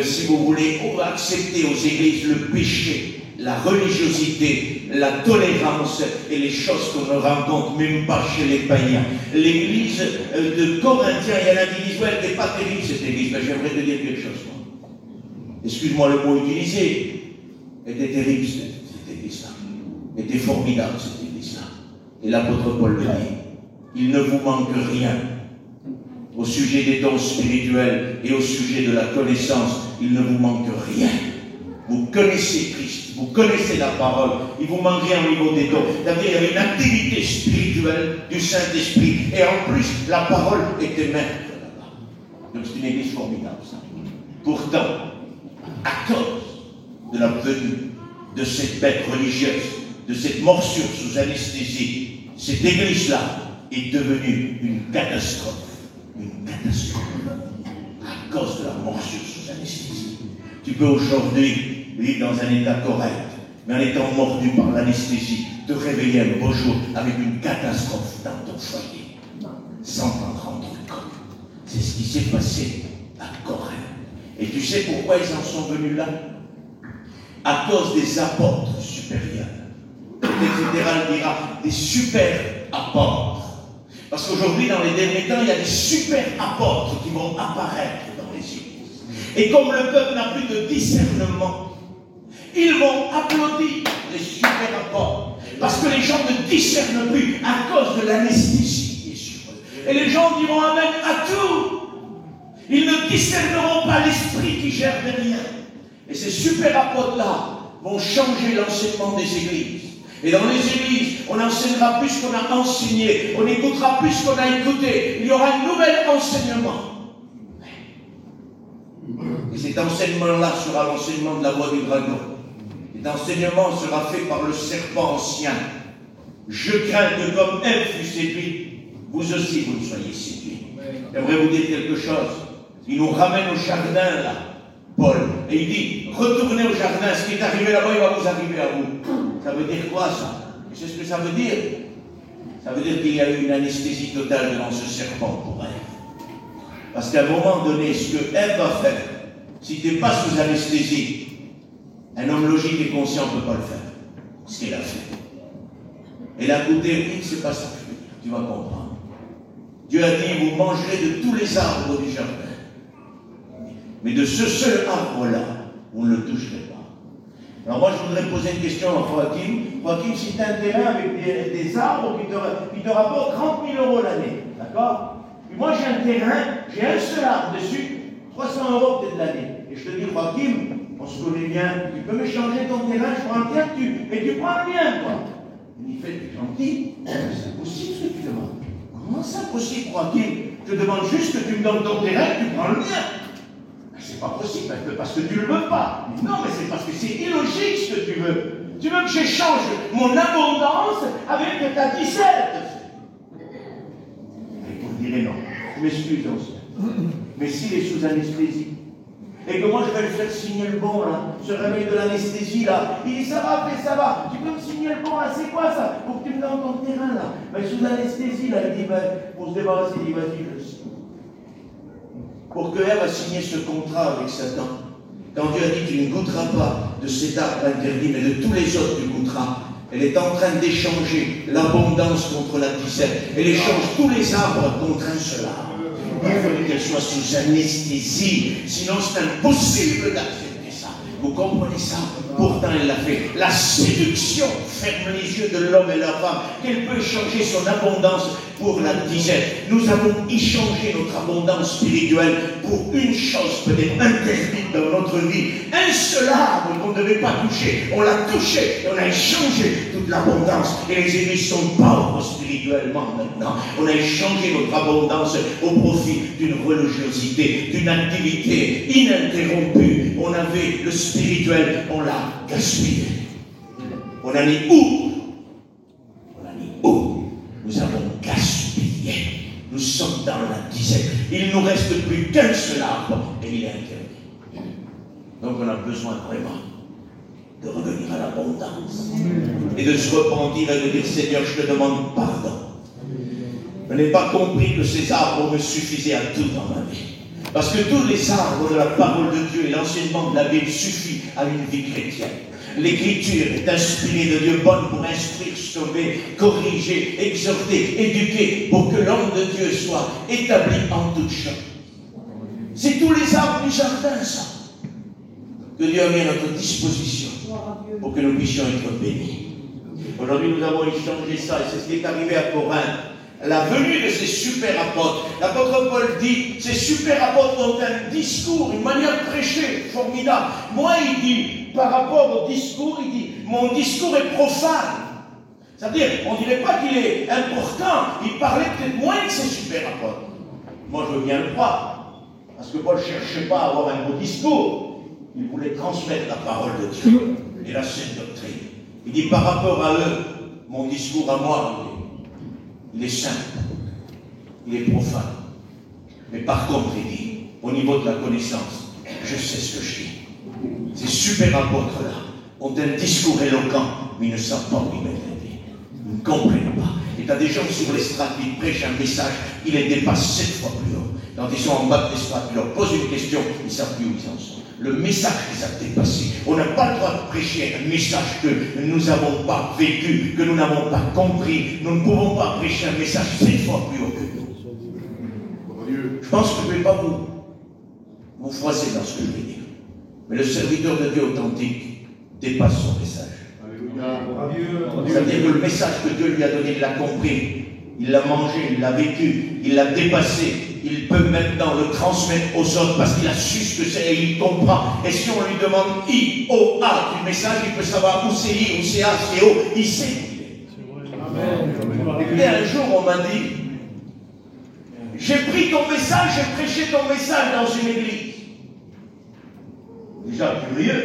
si vous voulez, accepter aux églises le péché, la religiosité, la tolérance et les choses qu'on ne rencontre même pas chez les païens. L'église de Corinthiens, il y en a qui disent, ouais, elle n'était pas terrible cette église. Ben, j'aimerais te dire quelque chose, moi. Excuse-moi le mot utilisé. Elle était terrible cette église-là. Elle était formidable cette église-là. Et l'apôtre Paul le dit, il ne vous manque rien. Au sujet des dons spirituels et au sujet de la connaissance, il ne vous manque rien. Vous connaissez Christ, vous connaissez la parole, il vous manque rien au niveau des dons. C'est-à-dire qu'il y avait une activité spirituelle du Saint-Esprit et en plus, la parole était même là-bas. Donc c'est une église formidable, ça. Pourtant, à cause de la venue de cette bête religieuse, de cette morsure sous anesthésie, cette église-là est devenue une catastrophe. Une catastrophe à cause de la morsure sous anesthésie. Tu peux aujourd'hui vivre dans un état correct, mais en étant mordu par l'anesthésie, te réveiller un beau jour avec une catastrophe dans ton foyer, sans t'en rendre compte. C'est ce qui s'est passé à Corinthe. Et tu sais pourquoi ils en sont venus là? À cause des apôtres supérieurs. Etc. Il dira des super apôtres. Parce qu'aujourd'hui, dans les derniers temps, il y a des super apôtres qui vont apparaître dans les églises. Et comme le peuple n'a plus de discernement, ils vont applaudir les super apôtres. Parce que les gens ne discernent plus à cause de l'anesthésie qui est sur eux. Et les gens diront amen à tout. Ils ne discerneront pas l'esprit qui gère derrière. Et ces super apôtres-là vont changer l'enseignement des églises. Et dans les églises, on enseignera plus qu'on a enseigné, on écoutera plus qu'on a écouté. Il y aura un nouvel enseignement. Et cet enseignement-là sera l'enseignement de la voix du dragon. Cet enseignement sera fait par le serpent ancien. Je crains que comme Ève fut séduite, vous aussi vous ne soyez séduits. J'aimerais vous dire quelque chose. Il nous ramène au jardin, là, Paul. Et il dit, retournez au jardin, ce qui est arrivé là-bas, il va vous arriver à vous. Ça veut dire quoi, ça? Et c'est ce que ça veut dire. Ça veut dire qu'il y a eu une anesthésie totale devant ce serpent pour Ève. Parce qu'à un moment donné, ce que Ève va faire, si tu n'es pas sous anesthésie, un homme logique et conscient ne peut pas le faire. Ce qu'elle a fait. Elle a goûté, oui, c'est pas ça que je veux dire. Tu vas comprendre. Dieu a dit, vous mangerez de tous les arbres du jardin. Mais de ce seul arbre-là, vous ne le toucherez pas. Alors moi, je voudrais poser une question à Joachim. Joachim, si tu as un terrain avec des arbres qui te rapportent 30 000 € l'année, d'accord? Puis moi, j'ai un terrain, j'ai un seul arbre dessus, 300 € peut-être l'année. Et je te dis, Joachim, on se connaît bien, tu peux me changer ton terrain, je prends le tien, mais tu prends le mien, toi. Il fait, tu es gentil, c'est possible ce que tu demandes. Comment c'est possible, Joachim? Je demande juste que tu me donnes ton terrain, tu prends le mien. C'est pas possible, parce que tu ne le veux pas. Non, mais c'est parce que c'est illogique ce que tu veux. Tu veux que j'échange mon abondance avec ta disserte. Et vous direz non. Je m'excuse aussi. Mais s'il est sous anesthésie, et que moi je vais lui faire signer le bon, là, ce réveil de l'anesthésie, là, il dit ça va, après ça va, tu peux me signer le bon, là, c'est quoi ça? Pour que tu me donnes ton terrain, là. Mais sous anesthésie, là, il dit, ben, pour se débarrasser, il dit, vas-y, je le signe. Pour que Ève a signé ce contrat avec Satan, quand Dieu a dit tu ne goûteras pas de cet arbre interdit, mais de tous les autres tu goûteras, elle est en train d'échanger l'abondance contre la disette. Elle échange tous les arbres contre un seul arbre. Il faut qu'elle soit sous anesthésie, sinon c'est impossible d'accepter ça. Vous comprenez ça? Pourtant elle l'a fait. La séduction ferme les yeux de l'homme et de la femme. Qu'elle peut échanger son abondance pour la disette. Nous avons échangé notre abondance spirituelle pour une chose peut-être interdite dans notre vie. Un seul arbre qu'on ne devait pas toucher. On l'a touché et on a échangé toute l'abondance. Et les églises sont pauvres spirituellement maintenant. On a échangé notre abondance au profit d'une religiosité, d'une activité ininterrompue. On avait le spirituel, on l'a gaspillé. On a mis où? On a mis où? Nous avons gaspillé. Nous sommes dans la disette. Il ne nous reste plus qu'un seul arbre et il est interdit. Donc on a besoin vraiment de revenir à l'abondance et de se repentir et de dire Seigneur, je te demande pardon. Je n'ai pas compris que ces arbres me suffisaient à tout dans ma vie. Parce que tous les arbres de la parole de Dieu et l'enseignement de la Bible suffit à une vie chrétienne. L'Écriture est inspirée de Dieu, bonne pour instruire, sauver, corriger, exhorter, éduquer, pour que l'homme de Dieu soit établi en toutes choses. C'est tous les arbres du jardin, ça, que Dieu a mis à notre disposition pour que nous puissions être bénis. Aujourd'hui, nous avons échangé ça, et c'est ce qui est arrivé à Corinthe. La venue de ces super apôtres. L'apôtre Paul dit, ces super apôtres ont un discours, une manière de prêcher formidable. Moi, il dit, par rapport au discours, il dit, mon discours est profane. C'est-à-dire, on ne dirait pas qu'il est important. Il parlait peut-être moins que ces super apôtres. Moi, je veux bien le croire. Parce que Paul ne cherchait pas à avoir un beau discours. Il voulait transmettre la parole de Dieu et la sainte doctrine. Il dit, par rapport à eux, mon discours à moi, il est simple, il est profane. Mais par contre, il dit, au niveau de la connaissance, je sais ce que je dis. Ces super apôtres-là ont un discours éloquent, mais ils ne savent pas où ils mettent les pieds. Ils ne comprennent pas. Et tu as des gens sur l'estrade qui prêchent un message, ils les dépassent 7 fois plus haut. Quand ils sont en bas de l'estrade, tu leur poses une question, ils ne savent plus où ils en sont. Le message les a dépassés. On n'a pas le droit de prêcher un message que nous n'avons pas vécu, que nous n'avons pas compris. Nous ne pouvons pas prêcher un message 7 fois plus haut que nous. Je pense que je ne vais pas vous froisser dans ce que je vais dire. Mais le serviteur de Dieu authentique dépasse son message. C'est-à-dire que le message que Dieu lui a donné, il l'a compris. Il l'a mangé, il l'a vécu, il l'a dépassé. Il peut maintenant le transmettre aux autres parce qu'il a su ce que c'est et il comprend. Et si on lui demande I, O, A du message, il peut savoir où c'est I, où c'est A, c'est O. Il sait qui il est. Écoutez, un jour on m'a dit, j'ai pris ton message, j'ai prêché ton message dans une église. Déjà curieux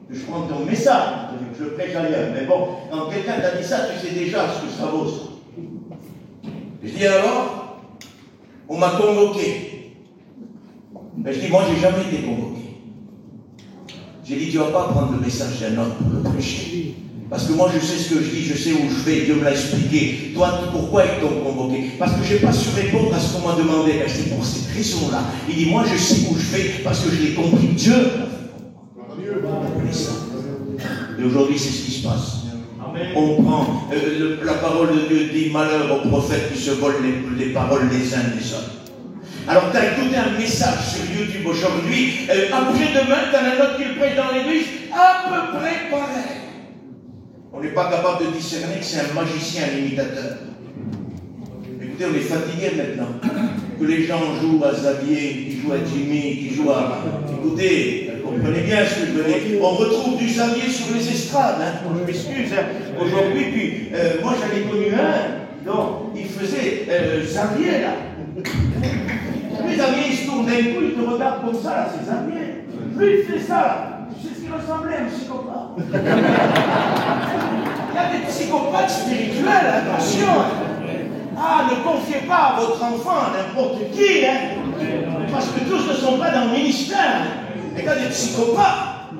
que je prenne ton message, que je le prêche ailleurs. Mais bon, quand quelqu'un t'a dit ça, tu sais déjà ce que ça vaut, ça. Je dis alors, on m'a convoqué. Mais je dis, moi, je n'ai jamais été convoqué. J'ai dit, tu ne vas pas prendre le message d'un autre pour le prêcher. Parce que moi, je sais ce que je dis, je sais où je vais, Dieu me l'a expliqué. Toi, pourquoi ils t'ont convoqué? Parce que je n'ai pas su répondre à ce qu'on m'a demandé. C'est pour cette raison-là. Il dit, moi, je sais où je vais parce que je l'ai compris. Dieu l'a fait. Et aujourd'hui, c'est ce qui se passe. On prend, la parole de Dieu dit, malheur aux prophètes qui se volent les paroles des uns des autres. Alors, tu as écouté un message sur YouTube aujourd'hui, après-demain, tu as un autre qui le prêche dans l'église, à peu près pareil. On n'est pas capable de discerner que c'est un magicien, un imitateur. Écoutez, on est fatigué maintenant. Que les gens jouent à Xavier, qui jouent à Jimmy, qui jouent à... Écoutez, comprenez bien ce que je veux dire. On retrouve du Xavier sur les estrades. Hein. Je m'excuse. Hein. Aujourd'hui, puis, moi j'en ai connu un, donc il faisait Xavier là. Les Xavier, il se tourne d'un coup, il te regarde comme ça, là, c'est Xavier. Lui, il fait ça, là. Tu sais ce qu'il ressemblait à un psychopathe. Il y a des psychopathes spirituels, attention. Ah, ne confiez pas votre enfant à n'importe qui, hein, parce que tous ne sont pas dans le ministère. Il y a des psychopathes.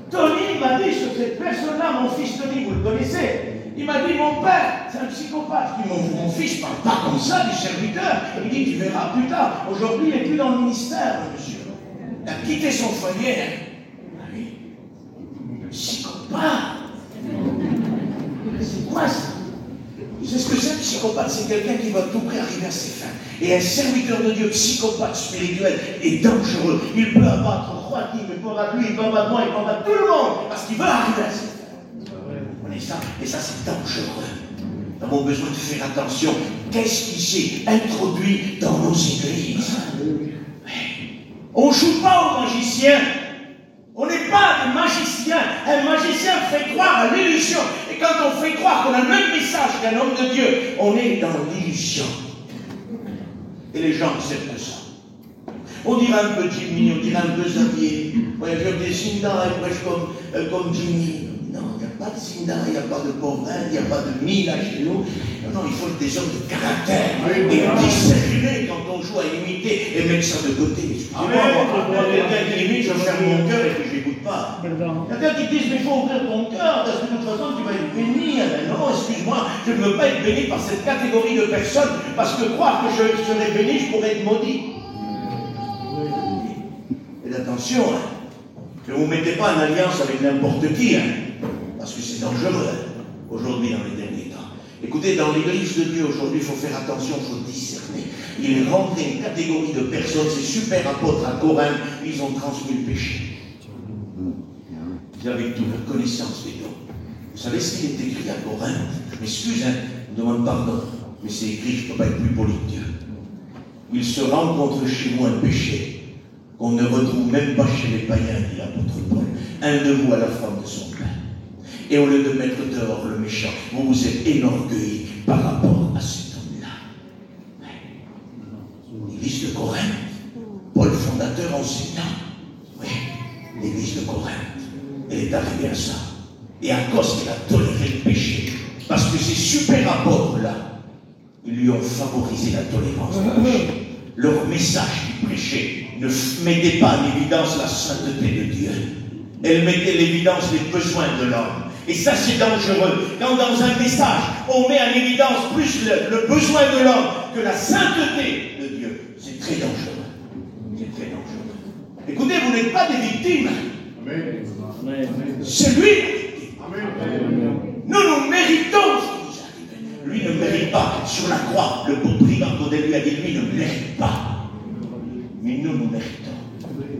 Tony m'a dit sur cette personne-là, mon fils Tony, vous le connaissez, il m'a dit, mon père, c'est un psychopathe. Il dit, mon fils ne parle pas comme ça du serviteur. Il dit, tu verras plus tard. Aujourd'hui, il n'est plus dans le ministère, monsieur. Il a quitté son foyer. Ah oui. Psychopathe. C'est quoi ça? C'est ce que c'est un psychopathe, c'est quelqu'un qui va tout près arriver à ses fins. Et un serviteur de Dieu, psychopathe spirituel, est dangereux. Il peut abattre Joaquin, il peut abattre lui, il peut abattre moi, il peut abattre tout le monde, parce qu'il veut arriver à ses fins. Vous comprenez ça? Et ça, c'est dangereux. Nous avons besoin de faire attention. Qu'est-ce qui s'est introduit dans nos églises? On ne joue pas aux magiciens. On n'est pas des magiciens. Un magicien fait croire à l'illusion. Et quand on fait croire qu'on a le même message qu'un homme de Dieu, on est dans l'illusion. Et les gens acceptent ça. On dirait un peu Jimmy, on dirait un peu Xavier. On va faire des Sinda et prêche comme Jimmy. Non, il n'y a pas de Sinda, il n'y a pas de Pauvrin, il n'y a pas de Mila chez nous. Non, il faut des hommes de caractère et discerner quand on joue à imiter et mettre ça de côté. Excusez-moi, moi, quelqu'un qui imite, je ferme mon cœur et puis je n'écoute pas. Quelqu'un qui dit, mais il faut ouvrir ton cœur, parce que de toute façon, tu vas être béni. Non, excuse-moi, je ne veux pas être béni par cette catégorie de personnes, parce que croire que je serai béni, je pourrais être maudit. attention, hein, que vous ne mettez pas en alliance avec n'importe qui, hein, parce que c'est dangereux hein, aujourd'hui dans les derniers temps. Écoutez, dans l'église de Dieu aujourd'hui, il faut faire attention, il faut discerner. Il est rentré une catégorie de personnes, ces super apôtres à Corinthe, ils ont transmis le péché. Ils avaient toute leur connaissance des dons. Vous savez ce qu'il est écrit à Corinthe? Je m'excuse, hein, je me demande pardon, mais c'est écrit, je ne peux pas être plus poli que Dieu. Il se rencontre chez vous un péché qu'on ne retrouve même pas chez les païens, dit l'apôtre Paul. Un de vous à la femme de son pain. Et au lieu de mettre dehors le méchant, vous vous êtes énorgueillis par rapport à cet homme-là. L'église de Corinthe, Paul fondateur enseignant. Oui, l'église de Corinthe, elle est arrivée à ça. Et à cause qu'elle a toléré le péché, parce que ces super apôtres-là, ils lui ont favorisé la tolérance du péché. Leur message qu'ils prêchaient ne mettait pas en évidence la sainteté de Dieu. Elle mettait l'évidence des besoins de l'homme. Et ça, c'est dangereux. Quand dans un message, on met en évidence plus le besoin de l'homme que la sainteté de Dieu, c'est très dangereux. C'est très dangereux. Écoutez, vous n'êtes pas des victimes. C'est lui. Nous méritons ce qui nous arrive. Lui ne mérite pas. Sur la croix, le beau brigand de lui a dit, lui ne mérite pas. Mais nous méritons.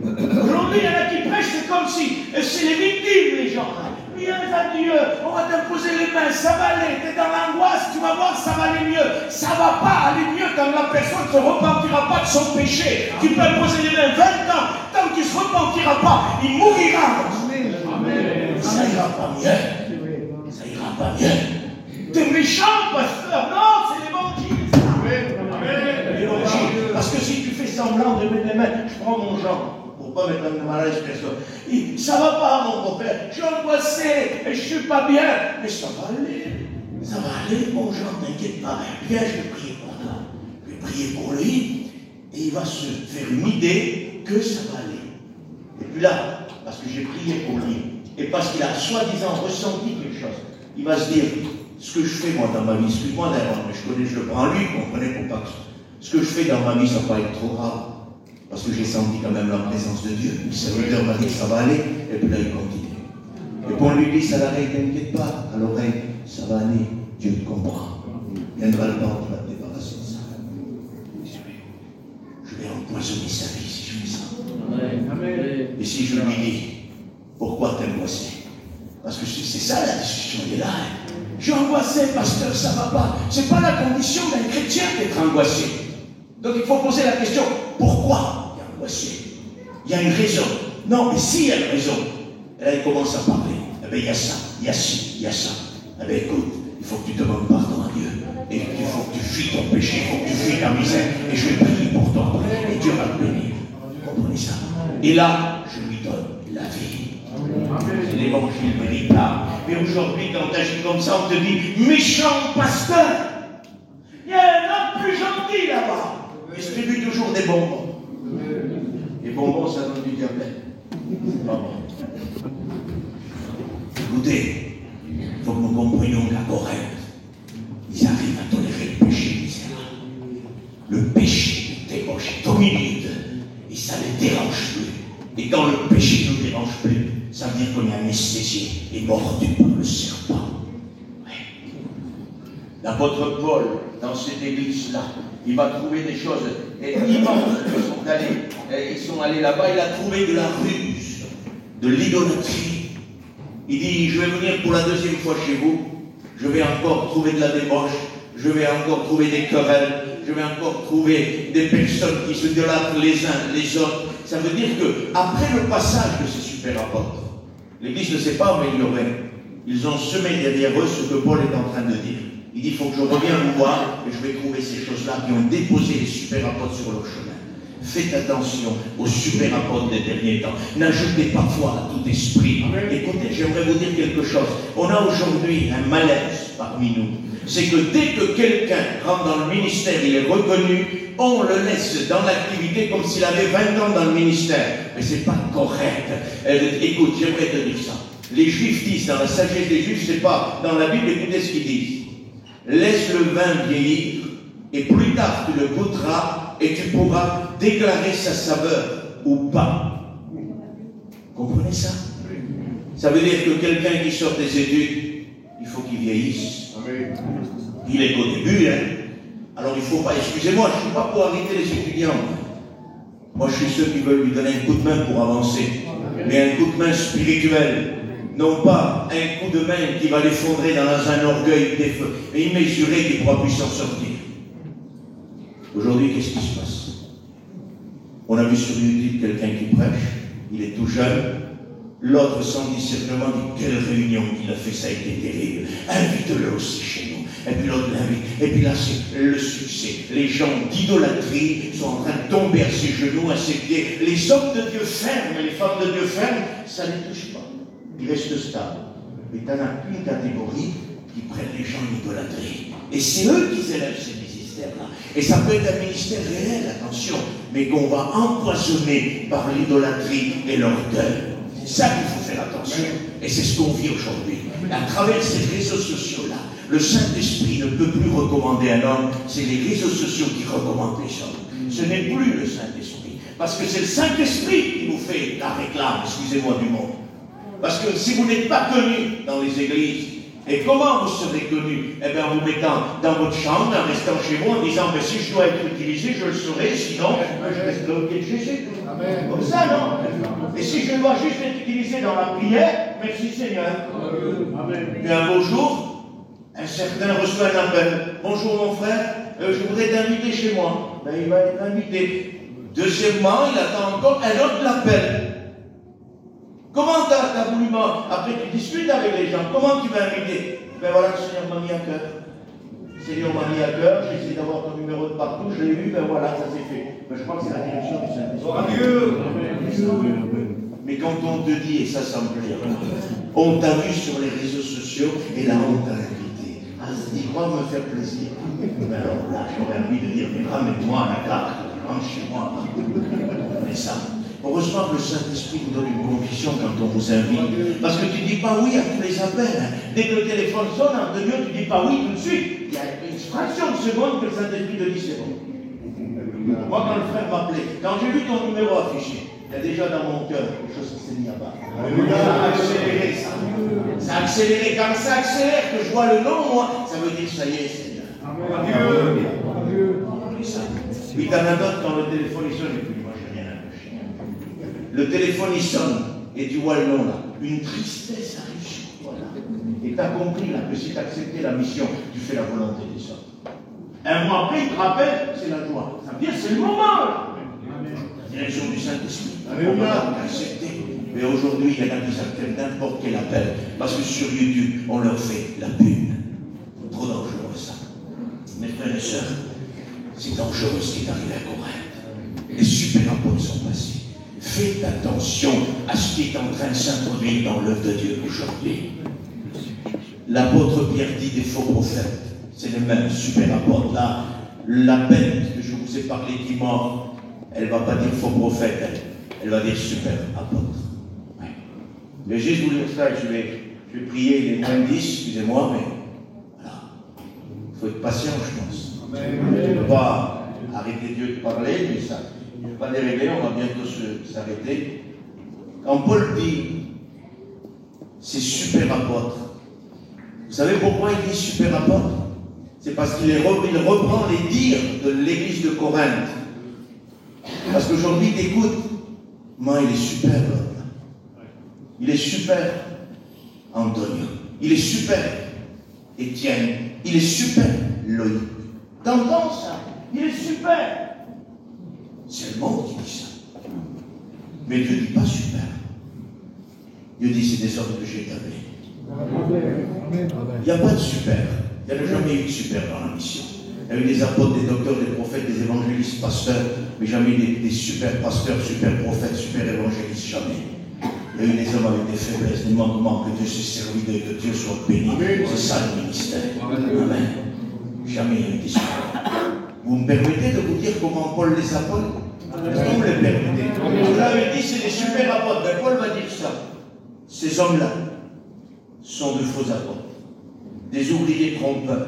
Aujourd'hui, il y en a qui prêchent, c'est comme si c'est les victimes, les gens. Viens à Dieu, on va t'imposer les mains, ça va aller, t'es dans l'angoisse, tu vas voir, ça va aller mieux. Ça ne va pas aller mieux quand la personne ne se repentira pas de son péché. Tu peux imposer les mains 20 ans, tant qu'il ne se repentira pas, il mourira. Amen. Ça ira pas mieux. Ça ira pas mieux. T'es méchant, pasteur. Non, c'est l'évangile. L'évangile. Parce que si tu fais semblant de mettre les mains, je prends mon genre. Pour ne pas mettre un malaise personne. Ça va pas, mon beau-père. Je suis angoissé, et je suis pas bien. Mais ça va aller. Ça va aller, mon Jean, t'inquiète pas. Viens, je vais prier pour toi. Je vais prier pour lui. Et il va se faire une idée que ça va aller. Et puis là, parce que j'ai prié pour lui, et parce qu'il a soi-disant ressenti quelque chose, il va se dire, ce que je fais moi dans ma vie, excuse-moi d'ailleurs, mais je le prends lui, comprenez, pour pas que ce que je fais dans ma vie, ça va pas être trop grave. Parce que j'ai senti quand même la présence de Dieu. Le serviteur m'a dit que ça va aller, et puis là il continue. Et puis on lui dit, à l'oreille, t'inquiète pas, à l'oreille, ça va aller, Dieu te comprend. Viendra le temps, tu vas te débarrasser de ça. Je vais empoisonner sa vie si je fais ça. Amen. Et si je lui dis, pourquoi t'angoisser? Parce que c'est ça la discussion, elle est là. Je suis angoissé, pasteur, ça va pas. C'est pas la condition d'un chrétien d'être angoissé. Donc il faut poser la question, pourquoi il est angoissé? Il y a une raison. Non, mais s'il y a une raison, et là il commence à parler. Eh bien il y a ça, il y a ci, il y a ça. Eh bien écoute, il faut que tu demandes pardon à Dieu. Et il faut que tu fuis ton péché, il faut que tu fuis ta misère. Et je vais prier pour toi. Et Dieu va te bénir. Vous comprenez ça? Et là, je lui donne la vie. C'est l'évangile véritable. Mais aujourd'hui, quand tu agis comme ça, on te dit, méchant pasteur. Il y a un homme plus gentil là-bas. Distribue toujours des bonbons. Les bonbons, ça donne du diabète. Écoutez, il faut que nous comprenions qu'à Corinthe, ils arrivent à tolérer le péché misérable. Le péché nous débauche, domine et ça ne les dérange plus. Et quand le péché ne nous dérange plus, ça veut dire qu'on est anesthésié et mordu par le serpent. Ouais. L'apôtre Paul, dans cette église-là, il va trouver des choses immenses. Ils sont allés là-bas, il a trouvé de la ruse, de l'idolâtrie. Il dit, je vais venir pour la deuxième fois chez vous, je vais encore trouver de la débauche, je vais encore trouver des querelles, je vais encore trouver des personnes qui se idolâtrent les uns les autres. Ça veut dire qu'après le passage de ces super apôtres, l'Église ne s'est pas améliorée. Ils ont semé derrière eux ce que Paul est en train de dire. Il dit, il faut que je revienne vous voir et je vais trouver ces choses-là qui ont déposé les super apôtres sur leur chemin. Faites attention aux super apôtres des derniers temps. N'ajoutez pas foi à tout esprit. Écoutez, j'aimerais vous dire quelque chose. On a aujourd'hui un malaise parmi nous. C'est que dès que quelqu'un rentre dans le ministère, il est reconnu, on le laisse dans l'activité comme s'il avait 20 ans dans le ministère. Mais ce n'est pas correct. Écoute, j'aimerais te dire ça. Les Juifs disent, dans la sagesse des Juifs, c'est pas dans la Bible, écoutez ce qu'ils disent. Laisse le vin vieillir, et plus tard tu le goûteras, et tu pourras déclarer sa saveur ou pas. Comprenez ça? Ça veut dire que quelqu'un qui sort des études, il faut qu'il vieillisse. Il est qu'au début, hein. Alors il ne faut pas, excusez-moi, je ne suis pas pour arrêter les étudiants. Moi je suis ceux qui veulent lui donner un coup de main pour avancer. Mais un coup de main spirituel. Non pas un coup de main qui va l'effondrer dans un orgueil immesuré qui ne pourra plus s'en sortir. Aujourd'hui, qu'est-ce qui se passe? On a vu sur YouTube quelqu'un qui prêche, il est tout jeune. L'autre, sans discernement, dit quelle réunion qu'il a fait, ça a été terrible. Invite-le aussi chez nous. Et puis l'autre l'invite. Et puis là, c'est le succès. Les gens d'idolâtrie sont en train de tomber à ses genoux, à ses pieds. Les hommes de Dieu ferment, les femmes de Dieu ferment, ça ne les touche pas. Ils restent stables. Mais tu en as une catégorie qui prennent les gens en idolâtrie. Et c'est eux qui élèvent ces ministères-là. Et ça peut être un ministère réel, attention, mais qu'on va empoisonner par l'idolâtrie et l'orgueil. C'est ça qu'il faut faire attention. Et c'est ce qu'on vit aujourd'hui. À travers ces réseaux sociaux-là, le Saint-Esprit ne peut plus recommander un homme, c'est les réseaux sociaux qui recommandent les hommes. Ce n'est plus le Saint-Esprit. Parce que c'est le Saint-Esprit qui vous fait la réclame, excusez-moi du mot. Parce que si vous n'êtes pas connu dans les églises, et comment vous serez connu? Eh bien, en vous mettant dans votre chambre, en restant chez vous, en disant, mais si je dois être utilisé, je le serai, sinon, je resterai au pied de Jésus. Amen. Comme ça, non? Et si je dois juste être utilisé dans la prière, merci Seigneur. Amen. Et un beau jour, un certain reçoit un appel. Bonjour mon frère, je voudrais t'inviter chez moi. Ben, il va être invité. Deuxièmement, il attend encore un autre l'appel. Comment t'as voulu après tu discutes avec les gens, comment tu m'as invité? Ben voilà, le Seigneur m'a mis à cœur. Le Seigneur m'a mis à cœur, j'ai essayé d'avoir ton numéro de partout, je l'ai eu, ben voilà, ça s'est fait. Ben, je crois que c'est la direction du Saint-Esprit. Mais quand on te dit, et ça me plaît, on t'a vu sur les réseaux sociaux, et là on t'a invité. Ah, il croit me faire plaisir. Ben alors là, j'aurais envie de dire, mais ramène-moi à la carte, rentre chez moi. Mais ça. Heureusement que le Saint-Esprit nous donne une conviction quand on vous invite. Parce que tu ne dis pas oui à tous les appels. Hein. Dès que le téléphone sonne, en Dieu, tu ne dis pas oui tout de suite. Il y a une fraction de seconde que le Saint-Esprit te dit c'est bon. Moi, quand le frère m'appelait, quand j'ai vu ton numéro affiché, il y a déjà dans mon cœur quelque chose qui s'est mis à bas. Ça a accéléré, ça. Ça a accéléré. Quand ça accélère, que je vois le nom, moi, ça veut dire ça y est, Seigneur. Amen. Puis t'en as d'autres quand le téléphone il sonne et puis moi j'ai rien à toucher. Le téléphone il sonne et tu vois le nom là. Une tristesse arrive sur toi là. Et tu as compris là que si tu as accepté la mission, tu fais la volonté des hommes. Un mois après, il te rappelle, c'est la joie. Ça veut dire c'est le moment là. La direction du Saint-Esprit. On va accepter. Mais aujourd'hui, il y en a qui acceptent n'importe quel appel. Parce que sur YouTube, on leur fait la pub. Trop dangereux ça. Mes frères et sœurs, c'est dangereux ce qui est arrivé à Corinthe. Les super apôtres sont passés. Faites attention à ce qui est en train de s'introduire dans l'œuvre de Dieu aujourd'hui. L'apôtre Pierre dit des faux prophètes. C'est les mêmes super apôtres là. La bête que je vous ai parlé qui mord, elle ne va pas dire faux prophète, elle va dire super apôtre. Ouais. Mais juste vous dire ça, je vais prier les moins 10, excusez-moi, mais voilà. Il faut être patient, je pense. On ne peut pas arrêter Dieu de parler, mais ça ne peut pas dérégler, on va bientôt s'arrêter. Quand Paul dit c'est super apôtre, vous savez pourquoi il dit super apôtre? C'est parce qu'il reprend les dires de l'église de Corinthe. Parce qu'aujourd'hui, t'écoutes, moi il est super l'homme. Il est super Antonio. Il est super Étienne. Il est super Loïc. T'entends ça? Il est super. C'est le monde qui dit ça. Mais Dieu ne dit pas super. Dieu dit c'est des hommes que j'ai établis. Il n'y a pas de super. Il n'y en a jamais eu de super dans la mission. Il y a eu des apôtres, des docteurs, des prophètes, des évangélistes, pasteurs, mais jamais des super pasteurs, super prophètes, super évangélistes, jamais. Il y a eu des hommes avec des faiblesses, des manquements, que Dieu s'est servi de, que Dieu soit béni. C'est ça le ministère. Amen. Jamais il y a eu des super. Vous me permettez de vous dire comment Paul les appelle? Est-ce que vous me le permettez? Vous l'avez dit, c'est des super apôtres. Mais Paul va dire ça. Ces hommes-là sont de faux apôtres. Des ouvriers trompeurs,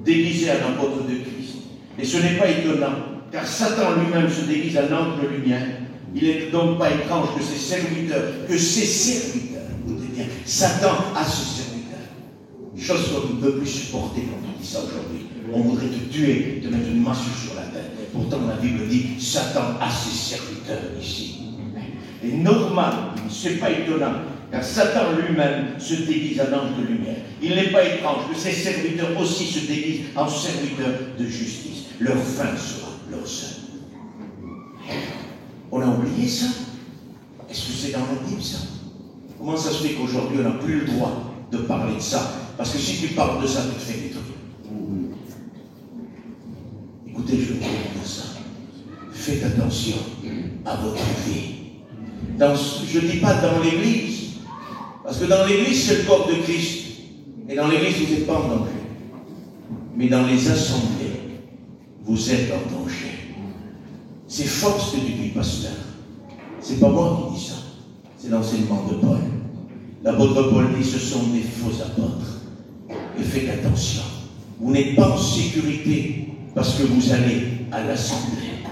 déguisés en apôtres de Christ. Et ce n'est pas étonnant, car Satan lui-même se déguise en ange de lumière. Il n'est donc pas étrange que ses serviteurs, écoutez bien, Satan a ses serviteurs. Chose qu'on ne peut plus supporter quand on dit ça aujourd'hui. On voudrait te tuer, te mettre une massue sur la tête. Pourtant la Bible dit, Satan a ses serviteurs ici. Et normal, ce n'est pas étonnant, car Satan lui-même se déguise en ange de lumière. Il n'est pas étrange que ses serviteurs aussi se déguisent en serviteurs de justice. Leur fin sera leur seul. On a oublié ça? Est-ce que c'est dans la Bible ça? Comment ça se fait qu'aujourd'hui on n'a plus le droit de parler de ça? Parce que si tu parles de ça, tu te fais détruire. Écoutez, je vais vous dire ça. Faites attention à votre vie. Je ne dis pas dans l'église, parce que dans l'église c'est le corps de Christ. Et dans l'église vous n'êtes pas en danger. Mais dans les assemblées, vous êtes en danger. C'est fort ce que tu dis, pasteur. C'est pas moi qui dis ça. C'est l'enseignement de Paul. L'apôtre Paul dit, ce sont des faux apôtres. Et faites attention. Vous n'êtes pas en sécurité parce que vous allez à l'assemblée.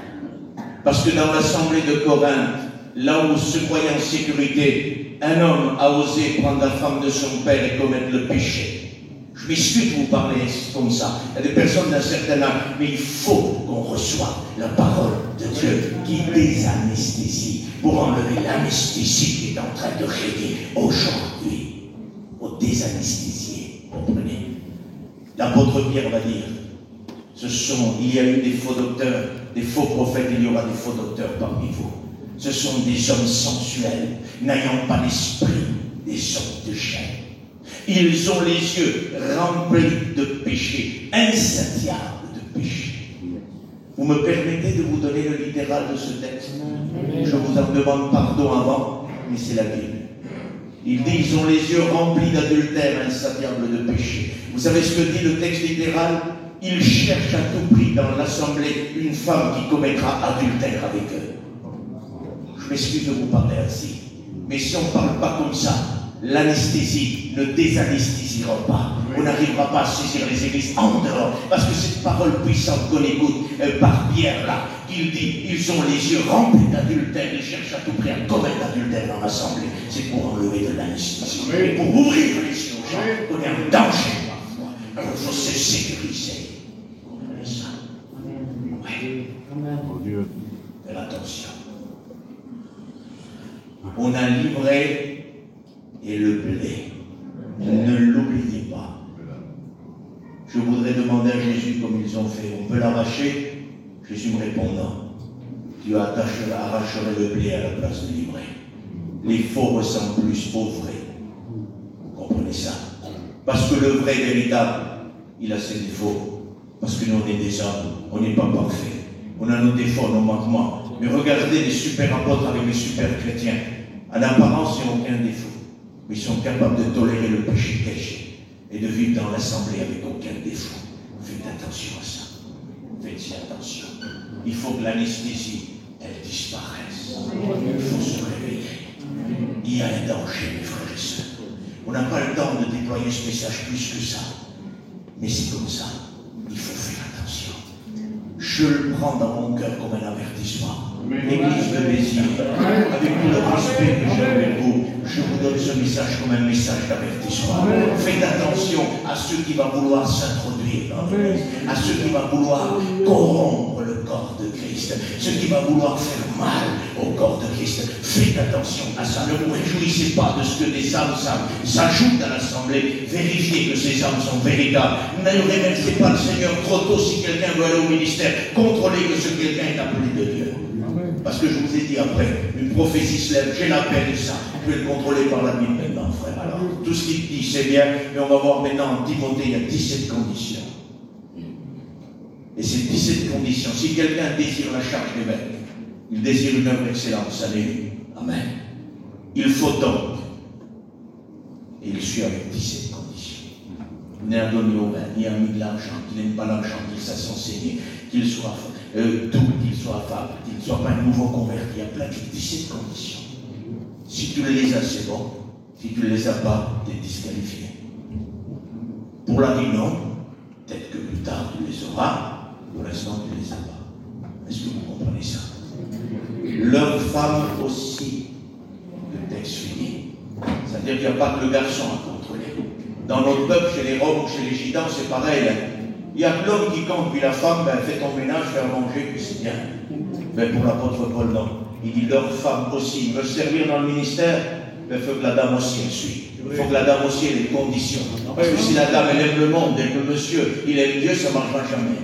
Parce que dans l'assemblée de Corinthe, là où se croyait en sécurité, un homme a osé prendre la femme de son père et commettre le péché. Je m'excuse de vous parler comme ça. Il y a des personnes d'un certain âge, mais il faut qu'on reçoive la parole de Dieu qui désanesthésie pour enlever l'anesthésie qui est en train de régner aujourd'hui. Au désanesthésier, comprenez? L'apôtre Pierre va dire, il y a eu des faux docteurs, des faux prophètes, il y aura des faux docteurs parmi vous. Ce sont des hommes sensuels, n'ayant pas l'esprit des hommes de chair. Ils ont les yeux remplis de péché, insatiables de péché. Vous me permettez de vous donner le littéral de ce texte? Je vous en demande pardon avant, mais c'est la Bible. Il dit, ils ont les yeux remplis d'adultère, insatiables de péché. Vous savez ce que dit le texte littéral? Ils cherchent à tout prix dans l'assemblée une femme qui commettra adultère avec eux. Je m'excuse de vous parler ainsi, mais si on ne parle pas comme ça, l'anesthésie ne désanesthésiera pas. On n'arrivera pas à saisir les églises en dehors, parce que cette parole puissante qu'on écoute par Pierre là, il dit, ils ont les yeux remplis d'adultère, ils cherchent à tout prix à commettre l'adultère dans l'assemblée. C'est pour enlever de l'anesthésie, et pour ouvrir les yeux aux gens, qu'on est en danger parfois. Alors il faut se sécuriser. Vous comprenez ça? Oui. Faites attention. On a l'ivraie et le blé. Ne l'oubliez pas. Je voudrais demander à Jésus comme ils ont fait. On peut l'arracher? Jésus me répondant, tu arracherais le blé à la place de l'ivraie. Les faux ressemblent plus au vrai. Vous comprenez ça? Parce que le vrai véritable, il a ses défauts. Parce que nous on est des hommes, on n'est pas parfaits. On a nos défauts, nos manquements. Mais regardez les super apôtres avec les super chrétiens. En apparence, ils n'ont aucun défaut. Mais ils sont capables de tolérer le péché caché et de vivre dans l'assemblée avec aucun défaut. Faites attention à ça. Faites-y attention. Il faut que l'anesthésie, elle disparaisse. Il faut se réveiller. Il y a un danger, mes frères et sœurs. On n'a pas le temps de déployer ce message plus que ça. Mais c'est comme ça. Il faut faire attention. Je le prends dans mon cœur comme un avertissement. L'église de Béziers, avec tout le respect que j'ai avec vous, je vous donne ce message comme un message d'avertissement. Faites attention à ceux qui vont vouloir s'introduire dans l'église, à ceux qui vont vouloir corrompre le corps de Christ, ceux qui vont vouloir faire mal au corps de Christ. Faites attention à ça. Ne vous réjouissez pas de ce que des âmes s'ajoutent à l'assemblée. Vérifiez que ces âmes sont véritables. Ne remerciez pas le Seigneur trop tôt si quelqu'un veut aller au ministère. Contrôlez que ce quelqu'un est appelé de Dieu. Parce que je vous ai dit après, une prophétie se lève, j'ai la peine de ça. Vous pouvez le contrôler par la Bible maintenant, frère. Alors, tout ce qu'il dit, c'est bien, mais on va voir maintenant en Timothée, il y a 17 conditions. Et ces 17 conditions, si quelqu'un désire la charge d'évêque, il désire une œuvre excellente, ça l'est. Amen. Il faut donc, et il suit avec 17 conditions. Ni un donné au vin, ni ami de l'argent, qu'il n'aime pas l'argent, qu'il sache s'enseigner, qu'il soit doux, qu'il soit affable, qu'il ne soit pas un nouveau converti. Il y a plein de 17 conditions. Si tu les as, c'est bon. Si tu ne les as pas, tu es disqualifié. Pour la vie, non. Peut-être que plus tard, tu les auras. Pour l'instant, tu ne les as pas. Est-ce que vous comprenez ça? Leurs femmes aussi, le texte finit. C'est-à-dire qu'il n'y a pas que le garçon à contrôler. Dans notre peuple, chez les Roms ou chez les Gitans, c'est pareil. Il y a que l'homme qui compte, puis la femme, ben, fait ton ménage, fait à manger, puis c'est bien. Mais pour l'apôtre Paul, non. Il dit leurs femmes aussi. Ils veulent servir dans le ministère, mais il faut que la dame aussi elle suit. Il faut que la dame aussi ait les conditions. Parce que si la dame elle aime le monde et que le monsieur il aime Dieu, ça ne marchera jamais.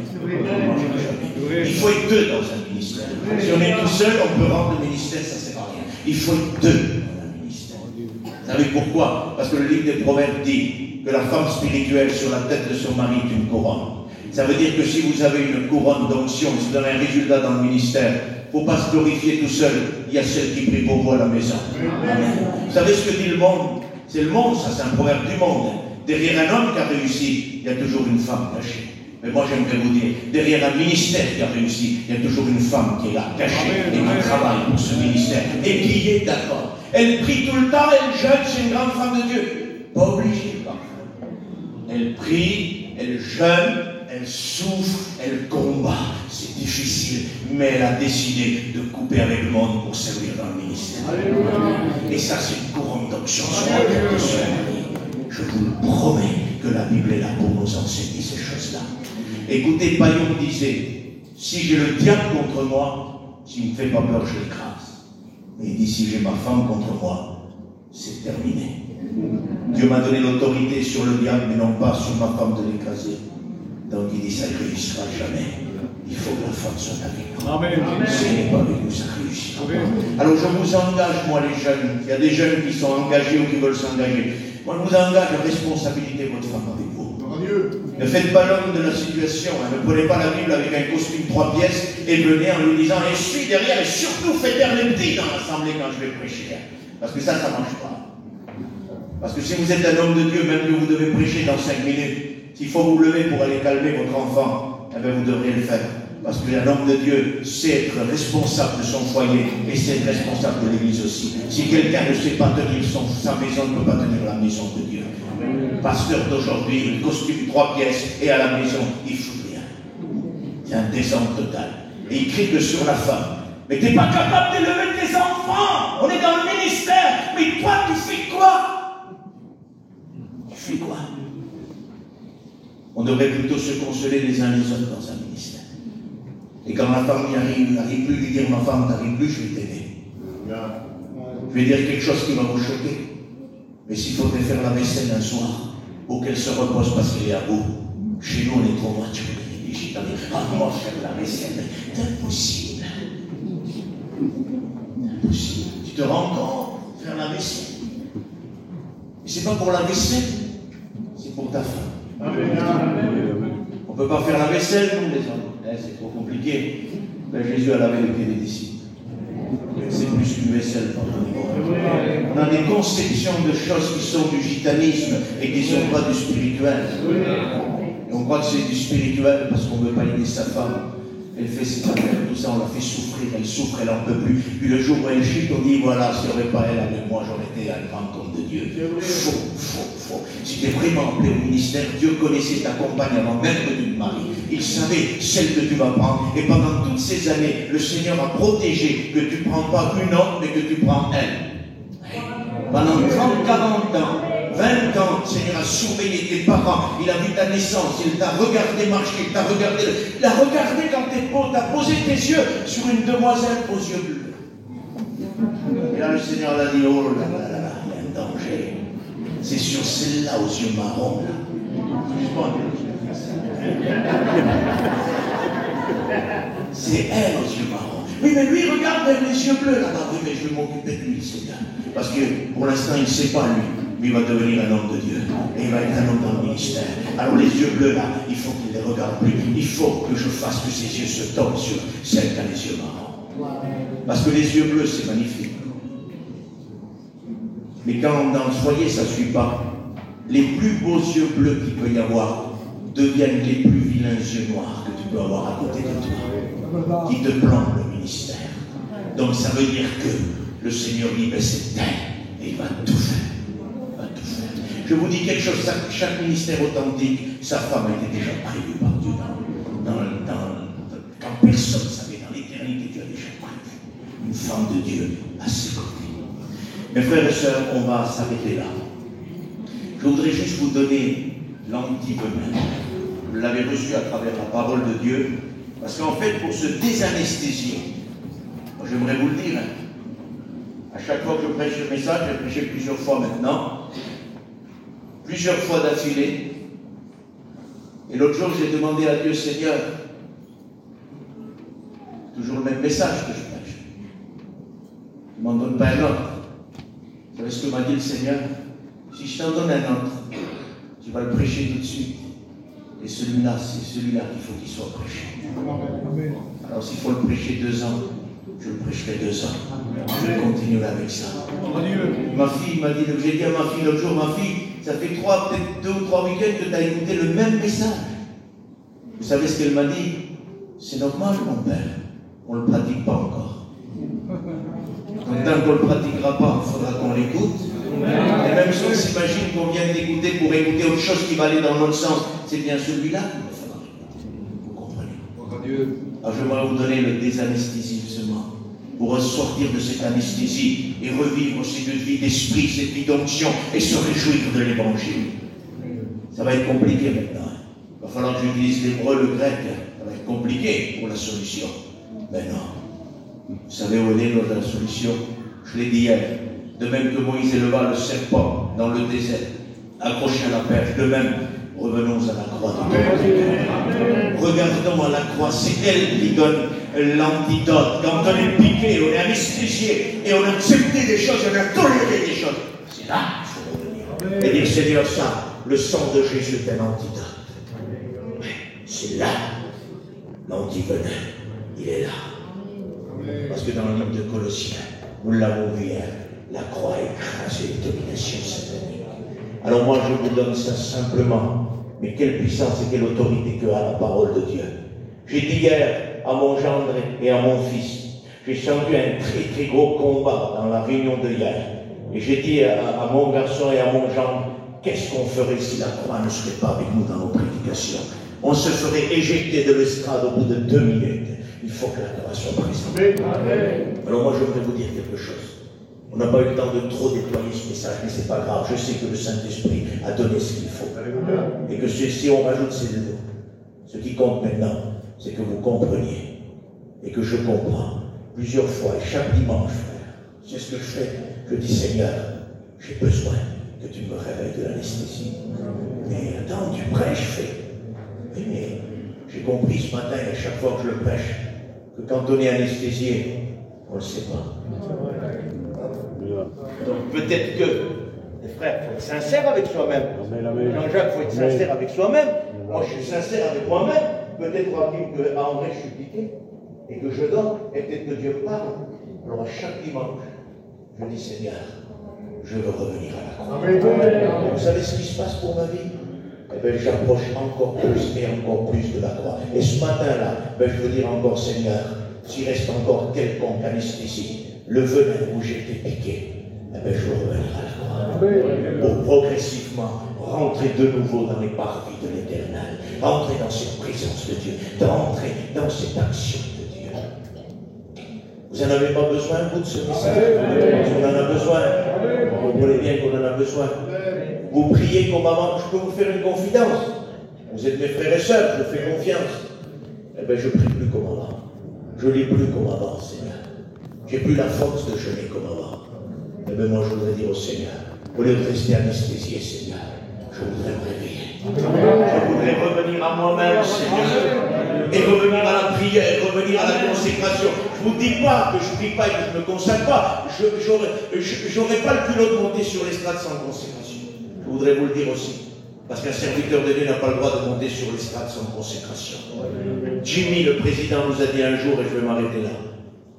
Il faut être deux dans un ministère. Si on est tout seul, on peut rendre le ministère, ça ne sert à rien. Il faut être deux dans un ministère. Vous savez pourquoi? Parce que le livre des Proverbes dit que la femme spirituelle sur la tête de son mari est une couronne. Ça veut dire que si vous avez une couronne d'onction, si vous avez un résultat dans le ministère, il ne faut pas se glorifier tout seul. Il y a celle qui prie pour vous à la maison. Amen. Vous savez ce que dit le monde? C'est le monde, ça, c'est un proverbe du monde. Derrière un homme qui a réussi, il y a toujours une femme cachée. Mais moi, j'aimerais vous dire, derrière un ministère qui a réussi, il y a toujours une femme qui est là, cachée, et qui travaille pour ce ministère, et qui est d'accord. Elle prie tout le temps, elle jeûne, c'est une grande femme de Dieu. Pas obligée, parfois. Elle prie, elle jeûne, elle souffre, elle combat. C'est difficile, mais elle a décidé de couper avec le monde pour servir dans le ministère. Alléluia. Et ça, c'est une couronne d'onction sur la tête de son mari. Je vous le promets que la Bible est là pour nous enseigner ces choses-là. Écoutez, Paillon disait, si j'ai le diable contre moi, s'il ne me fait pas peur, je l'écrase. Et il dit, si j'ai ma femme contre moi, c'est terminé. Dieu m'a donné l'autorité sur le diable, mais non pas sur ma femme de l'écraser. Donc il dit, ça ne réussira jamais. Il faut que la femme soit avec nous. Amen. Si elle n'est pas avec nous, ça ne réussira pas. Alors je vous engage, moi les jeunes, il y a des jeunes qui sont engagés ou qui veulent s'engager. Moi je vous engage à responsabiliser votre femme avec vous. Ne faites pas l'homme de la situation. Ne prenez pas la Bible avec un costume 3 pièces et venez en lui disant, et je suis derrière, et surtout faites taire les petits dans l'assemblée quand je vais prêcher. Parce que ça ne marche pas. Parce que si vous êtes un homme de Dieu, même que vous devez prêcher dans 5 minutes, s'il faut vous lever pour aller calmer votre enfant, eh bien vous devrez le faire. Parce qu'un homme de Dieu sait être responsable de son foyer et c'est être responsable de l'église aussi. Si quelqu'un ne sait pas tenir sa maison, ne peut pas tenir la maison de Dieu. Pasteur d'aujourd'hui, le costume 3 pièces et à la maison, il ne fout rien. C'est un désordre total. Et il crie que sur la femme. Mais tu n'es pas capable d'élever tes enfants. On est dans le ministère. Mais toi, tu fais quoi? Tu fais quoi? On devrait plutôt se consoler les uns les autres dans un ministère. Et quand la femme y arrive, il n'arrive plus de dire ma femme, t'arrives plus, je vais t'aider. Je vais dire quelque chose qui va vous choquer. Mais s'il faudrait faire la vaisselle un soir, pour qu'elle se repose parce qu'elle est à bout, chez nous on est trop matures. Les gitans disent, ah, moi faire la vaisselle, c'est impossible. Impossible. Tu te rends compte, faire la vaisselle. Et c'est pas pour la vaisselle, c'est pour ta femme. On ne peut pas faire la vaisselle, nous les hommes. C'est trop compliqué. Ben, Jésus a lavé les pieds des disciples. C'est plus qu'une vaisselle, pardonnez-moi. On a des conceptions de choses qui sont du gitanisme et qui ne sont pas du spirituel. Et on croit que c'est du spirituel parce qu'on ne veut pas aider sa femme. Elle fait ses affaires, tout ça, on la fait souffrir, elle souffre, elle n'en peut plus. Puis le jour où elle chute, on dit voilà, s'il n'y aurait pas elle avec moi, j'aurais été à la rencontre de Dieu. Faux. Si tu es vraiment appelé au ministère, Dieu connaissait ta compagne avant même que tu te maries. Il savait celle que tu vas prendre. Et pendant toutes ces années, le Seigneur a protégé que tu ne prends pas une autre, mais que tu prends elle. Pendant 30, 40 ans. 20 ans, le Seigneur a surveillé tes parents, il a vu ta naissance, il t'a regardé marcher, il a regardé quand tu as posé tes yeux sur une demoiselle aux yeux bleus. Et là, le Seigneur a dit, oh là là là là, il y a un danger. C'est sur celle-là aux yeux marrons, là. C'est elle aux yeux marrons. Oui, mais lui, regarde vers les yeux bleus, là-bas. Oui, mais je vais m'occuper de lui, c'est bien. Parce que, pour l'instant, il ne sait pas, lui. Mais il va devenir un homme de Dieu. Et il va être un homme dans le ministère. Alors les yeux bleus là, il faut qu'il les regarde plus. Il faut que je fasse que ses yeux se tombent sur celle qui a les yeux marrons. Parce que les yeux bleus, c'est magnifique. Mais quand dans le foyer, ça ne suit pas, les plus beaux yeux bleus qu'il peut y avoir deviennent les plus vilains yeux noirs que tu peux avoir à côté de toi. Qui te plantent le ministère. Donc ça veut dire que le Seigneur dit, ben c'est elle. Et il va tout faire. Je vous dis quelque chose, chaque ministère authentique, sa femme a été déjà prévue par Dieu. Quand personne ne savait, dans l'éternité, Dieu a déjà prévu. femme de Dieu à ses côtés. Mes frères et sœurs, on va s'arrêter là. Je voudrais juste vous donner l'antivenin. Vous l'avez reçu à travers la parole de Dieu. Parce qu'en fait, pour se désanesthésier, j'aimerais vous le dire, à chaque fois que je prêche ce message, j'ai prêché plusieurs fois maintenant, plusieurs fois d'affilée. Et l'autre jour, j'ai demandé à Dieu, Seigneur, toujours le même message que je prêche. Il ne m'en donne pas un autre. Vous savez ce que m'a dit le Seigneur? Si je t'en donne un autre, tu vas le prêcher tout de suite. Et celui-là, c'est celui-là qu'il faut qu'il soit prêché. Alors s'il faut le prêcher 2 ans, je le prêcherai 2 ans. Je continuerai avec ça. Ma fille m'a dit, j'ai dit à ma fille l'autre jour, ma fille, ça fait peut-être 2 ou 3 week-ends que tu as écouté le même message. Vous savez ce qu'elle m'a dit? C'est normal, mon père. On ne le pratique pas encore. Donc tant qu'on ne le pratiquera pas, il faudra qu'on l'écoute. Et même si on s'imagine qu'on vient d'écouter pour écouter autre chose qui va aller dans l'autre sens, c'est bien celui-là qu'il va falloir écouter. Vous comprenez? Alors je vais vous donner le désanesthésissement pour sortir de cette anesthésie et revivre cette vie d'esprit, cette vie d'onction et se réjouir de l'évangile. Ça va être compliqué maintenant. Il va falloir que j'utilise l'hébreu, le grec. Ça va être compliqué pour la solution. Mais non. Vous savez où est la solution? Je l'ai dit hier. De même que Moïse éleva le serpent dans le désert, accroché à la perche, de même, revenons à la croix de Dieu. Regardons à la croix, c'est elle qui donne l'antidote. Quand on est piqué, on est anesthésié et on a accepté des choses, on a toléré des choses. C'est là qu'il faut revenir. Et dire, Seigneur, ça, le sang de Jésus est un antidote. C'est là, l'antivenin, il est là. Parce que dans le livre de Colossiens, nous l'avons vu hier, la croix écrase les dominations sataniques. Alors moi je vous donne ça simplement, mais quelle puissance et quelle autorité que a la parole de Dieu. J'ai dit hier à mon gendre et à mon fils, j'ai senti un très très gros combat dans la réunion de hier. Et j'ai dit à mon garçon et à mon gendre, qu'est-ce qu'on ferait si la croix ne serait pas avec nous dans nos prédications? On se ferait éjecter de l'estrade au bout de 2 minutes. Il faut que la croix soit présente. Alors moi je voudrais vous dire quelque chose. On n'a pas eu le temps de trop déployer ce message, mais c'est pas grave. Je sais que le Saint-Esprit a donné ce qu'il faut. Et que si on rajoute ces 2 mots, ce qui compte maintenant, c'est que vous compreniez. Et que je comprends plusieurs fois, et chaque dimanche, frère, c'est ce que je fais. Je dis, Seigneur, j'ai besoin que tu me réveilles de l'anesthésie. Mais attends, tu prêches, fais. Oui, mais j'ai compris ce matin, à chaque fois que je le prêche, que quand on est anesthésié, on ne le sait pas. Donc peut-être que, les frères, il faut être sincère avec soi-même. Jean-Jacques, il faut être sincère avec soi-même. Moi, je suis sincère avec moi-même. Peut-être que André, je suis piqué et que je dors, et peut-être que Dieu me parle. Alors, chaque dimanche, je dis, Seigneur, je veux revenir à la croix. Et vous savez ce qui se passe pour ma vie? Eh bien, j'approche encore plus et encore plus de la croix. Et ce matin-là, je veux dire encore, Seigneur, s'il reste encore quelconque anesthésie, le venin où j'ai été piqué, eh bien, je veux revenir à la croix. Pour progressivement rentrer de nouveau dans les parvis de l'Éternel, rentrer dans cette présence de Dieu, rentrer dans cette action de Dieu. Vous n'en avez pas besoin, vous, de ce message? On en a besoin. Vous comprenez bien qu'on en a besoin. Vous priez comme avant, je peux vous faire une confidence. Vous êtes mes frères et sœurs, je fais confiance. Eh bien, je ne prie plus comme avant. Je ne lis plus comme avant, Seigneur. Je n'ai plus la force de jeûner comme avant. Eh bien, moi, je voudrais dire au Seigneur, au lieu de rester anesthésié, Seigneur, je voudrais me réveiller. Je voudrais revenir à moi-même, Seigneur. Et revenir à la prière, revenir à la consécration. Je ne vous dis pas que je ne prie pas et que je ne me consacre pas. Je n'aurais pas le culot de monter sur l'estrade sans consécration. Je voudrais vous le dire aussi. Parce qu'un serviteur de Dieu n'a pas le droit de monter sur l'estrade sans consécration. Jimmy, le président, nous a dit un jour, et je vais m'arrêter là.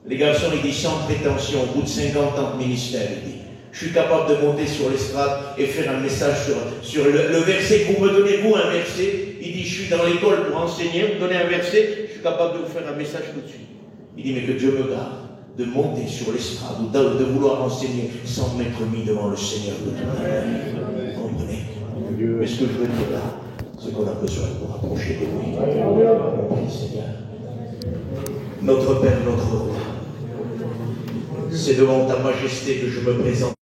Les garçons, il dit sans prétention, au bout de 50 ans de ministère, il dit, je suis capable de monter sur l'estrade et faire un message sur le verset que vous me donnez, vous, un verset. Il dit, je suis dans l'école pour enseigner, vous me donnez un verset, je suis capable de vous faire un message tout de suite. Il dit, mais que Dieu me garde de monter sur l'estrade ou de vouloir enseigner sans m'être mis devant le Seigneur de toute manière. Vous comprenez? Mais ce que je veux dire là, c'est qu'on a besoin de nous rapprocher de lui. On prie, Seigneur. Notre Père, notre Roi, C'est devant ta majesté que je me présente.